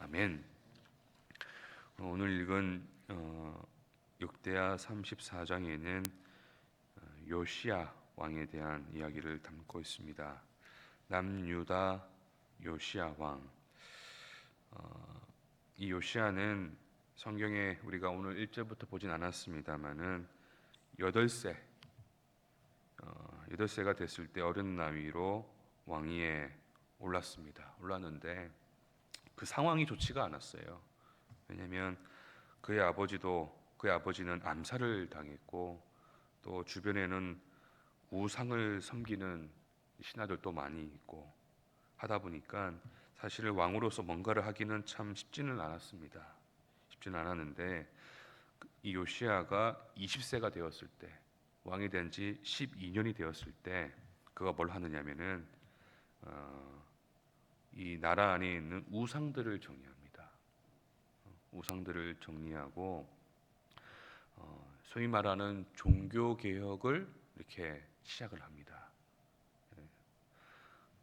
아멘. 오늘 읽은 역대하 34장에는 요시야 왕에 대한 이야기를 담고 있습니다. 남유다 요시야 왕. 이 요시야는 성경에 우리가 오늘 1절부터 보진 않았습니다만은 8세가 됐을 때 어른 나이로 왕위에 올랐는데 그 상황이 좋지가 않았어요. 왜냐하면 그의 아버지는 암살을 당했고 또 주변에는 우상을 섬기는 신하들도 많이 있고 하다 보니까 사실 왕으로서 뭔가를 하기는 참 쉽지는 않았는데 이 요시야가 20세가 되었을 때, 왕이 된 지 12년이 되었을 때 그가 뭘 하느냐면은 이 나라 안에 있는 우상들을 정리합니다. 우상들을 정리하고 소위 말하는 종교 개혁을 이렇게 시작을 합니다.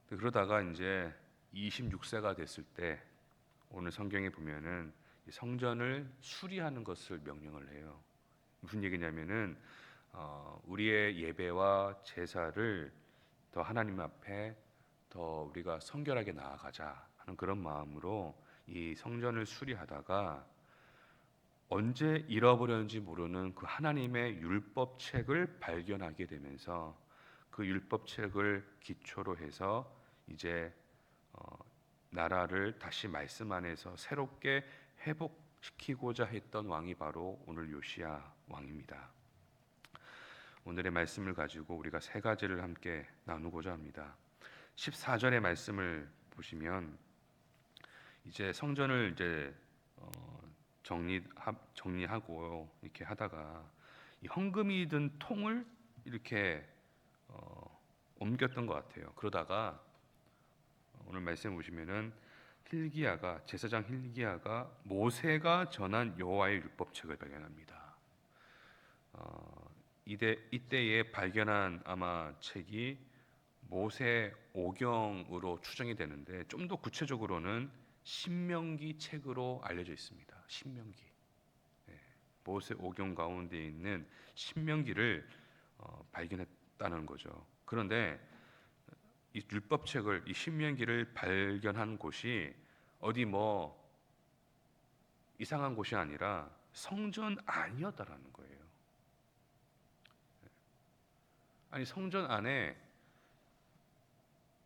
그러다가 이제 26세가 됐을 때 오늘 성경에 보면은 성전을 수리하는 것을 명령을 해요. 무슨 얘기냐면은 우리의 예배와 제사를 더 하나님 앞에 더 우리가 성결하게 나아가자 하는 그런 마음으로 이 성전을 수리하다가 언제 잃어버렸는지 모르는 그 하나님의 율법책을 발견하게 되면서 그 율법책을 기초로 해서 이제 나라를 다시 말씀 안에서 새롭게 회복시키고자 했던 왕이 바로 오늘 요시야 왕입니다. 오늘의 말씀을 가지고 우리가 세 가지를 함께 나누고자 합니다. 14절의 말씀을 보시면 이제 성전을 이제 정리하고 이렇게 하다가 이 헌금이 든 통을 이렇게 옮겼던 것 같아요. 그러다가 오늘 말씀 보시면은 제사장 hil기야가 모세가 전한 여호와의 율법책을 발견합니다. 이때에 발견한 아마 책이 모세 오경으로 추정이 되는데 좀 더 구체적으로는 신명기 책으로 알려져 있습니다. 신명기. 모세 오경 가운데 있는 신명기를 발견했다는 거죠. 그런데 이 율법책을, 이 신명기를 발견한 곳이 어디 뭐 이상한 곳이 아니라 성전 안이었다라는 거예요. 아니 성전 안에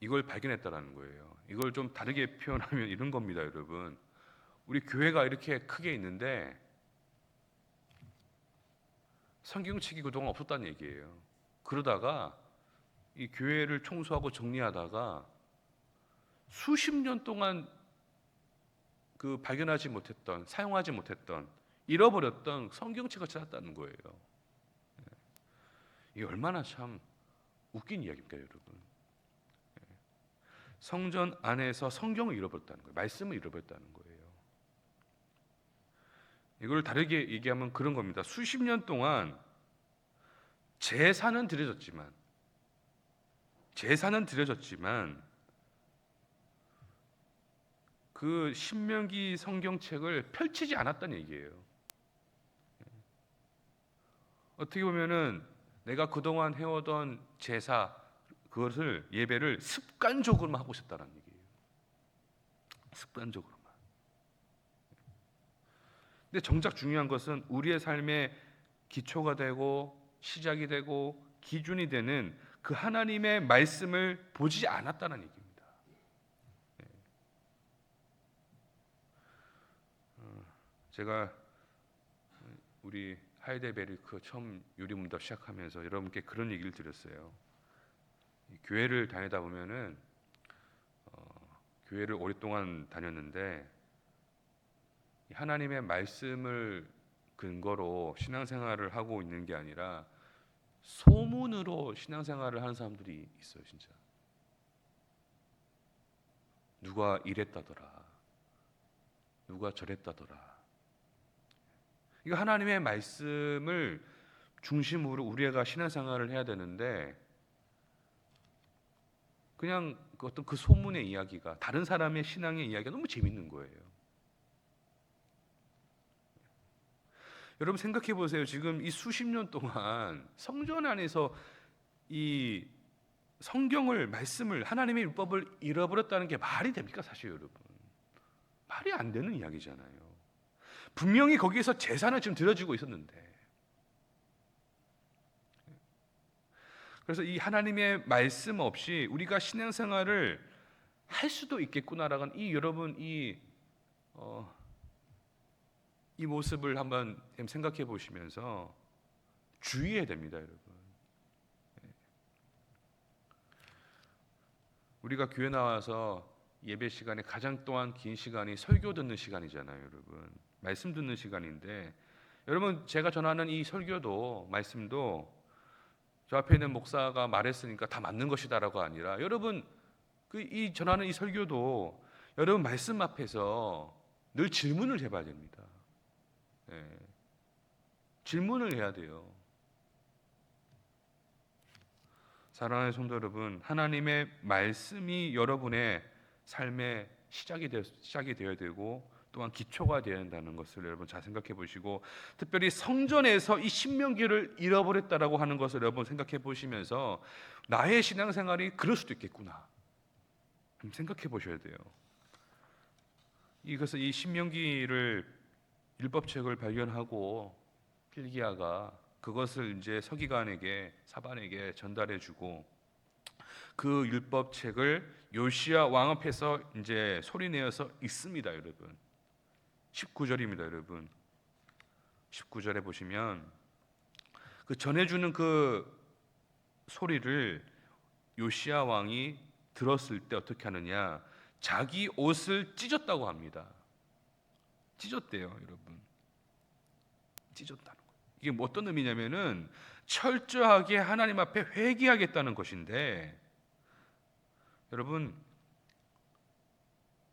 이걸 발견했다라는 거예요. 이걸 좀 다르게 표현하면 이런 겁니다, 여러분. 우리 교회가 이렇게 크게 있는데 성경책이 그동안 없었다는 얘기예요. 그러다가 이 교회를 청소하고 정리하다가 수십 년 동안 그 발견하지 못했던, 사용하지 못했던, 잃어버렸던 성경책을 찾았다는 거예요. 이게 얼마나 참 웃긴 이야기입니까, 여러분? 성전 안에서 성경을 잃어버렸다는 거예요. 말씀을 잃어버렸다는 거예요. 이걸 다르게 얘기하면 그런 겁니다. 수십 년 동안 제사는 드려졌지만 그 신명기 성경책을 펼치지 않았다는 얘기예요. 어떻게 보면은 내가 그동안 해오던 제사, 그것을 예배를 습관적으로만 하고 싶다는 얘기예요. 습관적으로만. 근데 정작 중요한 것은 우리의 삶의 기초가 되고 시작이 되고 기준이 되는 그 하나님의 말씀을 보지 않았다는 얘기입니다. 제가 우리 하이델베르크 처음 유리문답 시작하면서 여러분께 그런 얘기를 드렸어요. 교회를 다니다 보면은 교회를 오랫동안 다녔는데 하나님의 말씀을 근거로 신앙생활을 하고 있는 게 아니라 소문으로 신앙생활을 하는 사람들이 있어요, 진짜. 누가 이랬다더라, 누가 저랬다더라. 이거 하나님의 말씀을 중심으로 우리가 신앙생활을 해야 되는데 그냥 어떤 그 소문의 이야기가, 다른 사람의 신앙의 이야기가 너무 재밌는 거예요. 여러분 생각해 보세요. 지금 이 수십 년 동안 성전 안에서 이 성경을 말씀을 하나님의 율법을 잃어버렸다는 게 말이 됩니까? 사실 여러분 말이 안 되는 이야기잖아요. 분명히 거기에서 제사는 지금 드려지고 있었는데, 그래서 이 하나님의 말씀 없이 우리가 신앙생활을 할 수도 있겠구나라는 이 여러분 이 모습을 한번 생각해 보시면서 주의해야 됩니다, 여러분. 우리가 교회 나와서 예배 시간에 가장 또한 긴 시간이 설교 듣는 시간이잖아요, 여러분. 말씀 듣는 시간인데, 여러분 제가 전하는 이 설교도 말씀도 저 앞에 있는 목사가 말했으니까 다 맞는 것이다라고 아니라, 여러분 이 전하는 이 설교도 여러분 말씀 앞에서 늘 질문을 해봐야 됩니다. 질문을 해야 돼요. 사랑하는 성도 여러분, 하나님의 말씀이 여러분의 삶의 시작이 되어야 되고 또한 기초가 되어야 한다는 것을 여러분 잘 생각해 보시고, 특별히 성전에서 이 신명기를 잃어버렸다라고 하는 것을 여러분 생각해 보시면서 나의 신앙생활이 그럴 수도 있겠구나 생각해 보셔야 돼요. 이것을 이 신명기를 율법책을 발견하고 hilki야가 그것을 이제 서기관에게 사반에게 전달해주고, 그 율법책을 요시야 왕 앞에서 이제 소리내어서 읽습니다, 여러분. 19절입니다, 여러분. 19절에 보시면 그 전해주는 그 소리를 요시야 왕이 들었을 때 어떻게 하느냐? 자기 옷을 찢었다고 합니다. 찢었대요, 여러분. 찢었다는 거예요. 이게 뭐 어떤 의미냐면은 철저하게 하나님 앞에 회개하겠다는 것인데, 여러분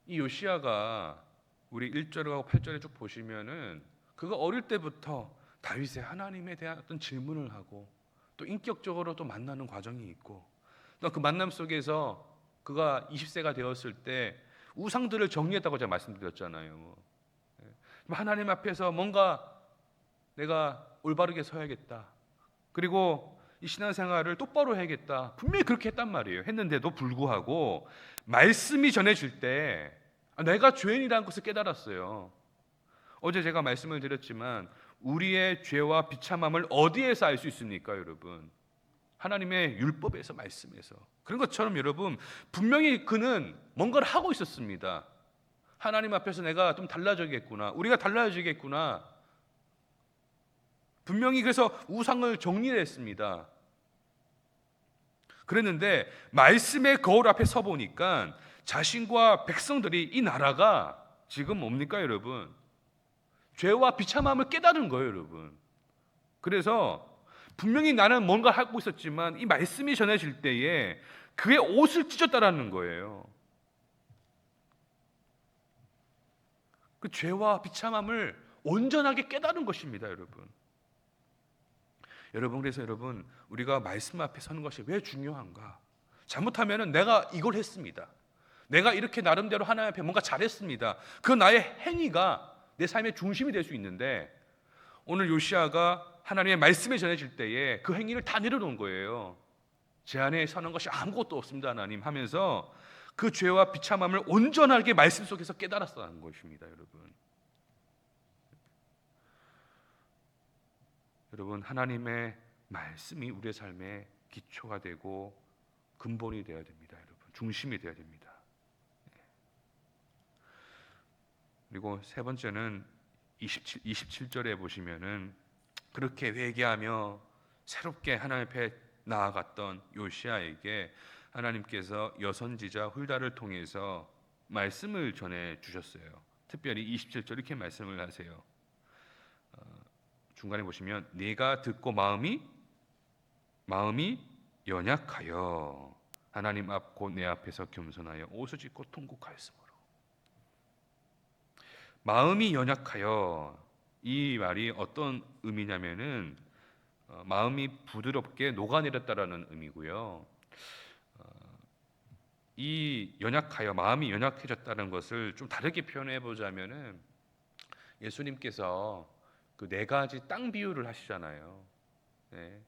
이 요시야가 우리 1절하고 8절에 쭉 보시면은 그가 어릴 때부터 다윗의 하나님에 대한 어떤 질문을 하고 또 인격적으로 또 만나는 과정이 있고, 또 그 만남 속에서 그가 20세가 되었을 때 우상들을 정리했다고 제가 말씀드렸잖아요. 하나님 앞에서 뭔가 내가 올바르게 서야겠다, 그리고 이 신앙생활을 똑바로 해야겠다, 분명히 그렇게 했단 말이에요. 했는데도 불구하고 말씀이 전해질 때 내가 죄인이라는 것을 깨달았어요. 어제 제가 말씀을 드렸지만 우리의 죄와 비참함을 어디에서 알 수 있습니까, 여러분? 하나님의 율법에서, 말씀에서. 그런 것처럼 여러분 분명히 그는 뭔가를 하고 있었습니다. 하나님 앞에서 내가 좀 달라져야겠구나, 우리가 달라지겠구나. 분명히 그래서 우상을 정리를 했습니다. 그랬는데 말씀의 거울 앞에 서 보니까 자신과 백성들이, 이 나라가 지금 뭡니까, 여러분? 죄와 비참함을 깨달은 거예요, 여러분. 그래서 분명히 나는 뭔가 하고 있었지만 이 말씀이 전해질 때에 그의 옷을 찢었다라는 거예요. 그 죄와 비참함을 온전하게 깨달은 것입니다, 여러분. 그래서 여러분 우리가 말씀 앞에 서는 것이 왜 중요한가? 잘못하면은 내가 이걸 했습니다, 내가 이렇게 나름대로 하나님 앞에 뭔가 잘했습니다, 그 나의 행위가 내 삶의 중심이 될 수 있는데, 오늘 요시야가 하나님의 말씀에 전해질 때에 그 행위를 다 내려놓은 거예요. 제 안에 서는 것이 아무것도 없습니다, 하나님 하면서 그 죄와 비참함을 온전하게 말씀 속에서 깨달았다는 것입니다, 여러분. 여러분 하나님의 말씀이 우리의 삶의 기초가 되고 근본이 되어야 됩니다, 여러분. 중심이 되어야 됩니다. 그리고 세 번째는 27절에 보시면은 그렇게 회개하며 새롭게 하나님 앞에 나아갔던 요시야에게 하나님께서 여선지자 훌다를 통해서 말씀을 전해 주셨어요. 특별히 27절 이렇게 말씀을 하세요. 중간에 보시면 네가 듣고 마음이 연약하여 하나님 앞 곧 내 앞에서 겸손하여 옷을 찢고 통곡하였으므로. 마음이 연약하여, 이 말이 어떤 의미냐면은 마음이 부드럽게 녹아내렸다라는 의미고요. 이 연약하여, 마음이 연약해졌다는 것을 좀 다르게 표현해 보자면은 예수님께서 그 네 가지 땅 비유를 하시잖아요. 네.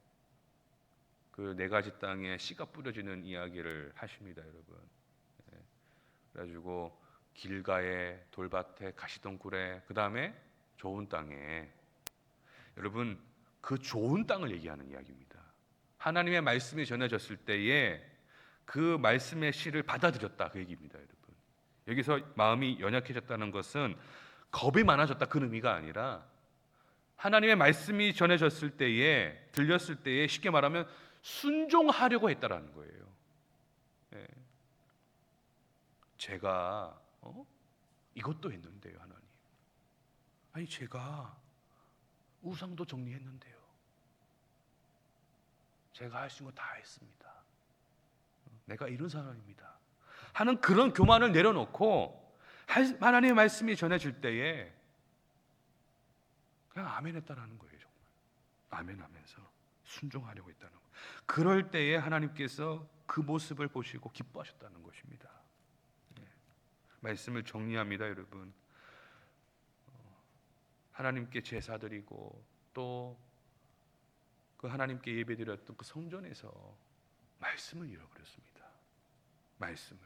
그 네 가지 땅에 씨가 뿌려지는 이야기를 하십니다, 여러분. 네. 그래가지고 길가에, 돌밭에, 가시덩굴에, 그 다음에 좋은 땅에. 여러분, 그 좋은 땅을 얘기하는 이야기입니다. 하나님의 말씀이 전해졌을 때에 그 말씀의 씨를 받아들였다, 그 얘기입니다, 여러분. 여기서 마음이 연약해졌다는 것은 겁이 많아졌다, 그런 의미가 아니라 하나님의 말씀이 전해졌을 때에, 들렸을 때에 쉽게 말하면 순종하려고 했다라는 거예요. 예. 제가 이것도 했는데요, 하나님. 아니, 제가 우상도 정리했는데요. 제가 할 수 있는 거 다 했습니다. 내가 이런 사람입니다. 하는 그런 교만을 내려놓고 하나님의 말씀이 전해질 때에 그냥 아멘 했다라는 거예요, 정말. 아멘 하면서 순종하려고 했다는 거예요. 그럴 때에 하나님께서 그 모습을 보시고 기뻐하셨다는 것입니다. 예. 말씀을 정리합니다, 여러분. 하나님께 제사드리고 또 그 하나님께 예배드렸던 그 성전에서 말씀을 잃어버렸습니다. 말씀을.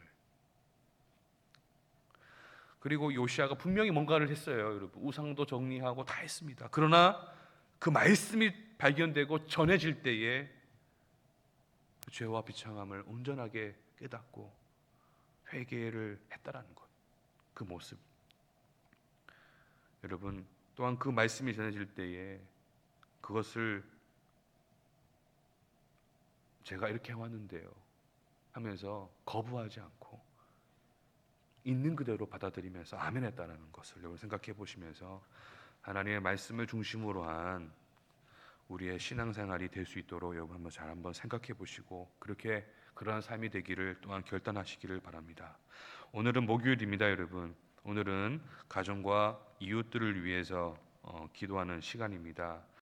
그리고 요시아가 분명히 뭔가를 했어요, 여러분. 우상도 정리하고 다 했습니다. 그러나 그 말씀이 발견되고 전해질 때에 그 죄와 비참함을 온전하게 깨닫고 회개를 했다라는 것, 그 모습. 여러분, 또한 그 말씀이 전해질 때에 그것을 제가 이렇게 해왔는데요 하면서 거부하지 않고 있는 그대로 받아들이면서 아멘 했다는 것을 여러분 생각해 보시면서 하나님의 말씀을 중심으로 한 우리의 신앙생활이 될 수 있도록 여러분 한번 생각해 보시고 그렇게 그러한 삶이 되기를 또한 결단하시기를 바랍니다. 오늘은 목요일입니다, 여러분. 오늘은 가정과 이웃들을 위해서 기도하는 시간입니다.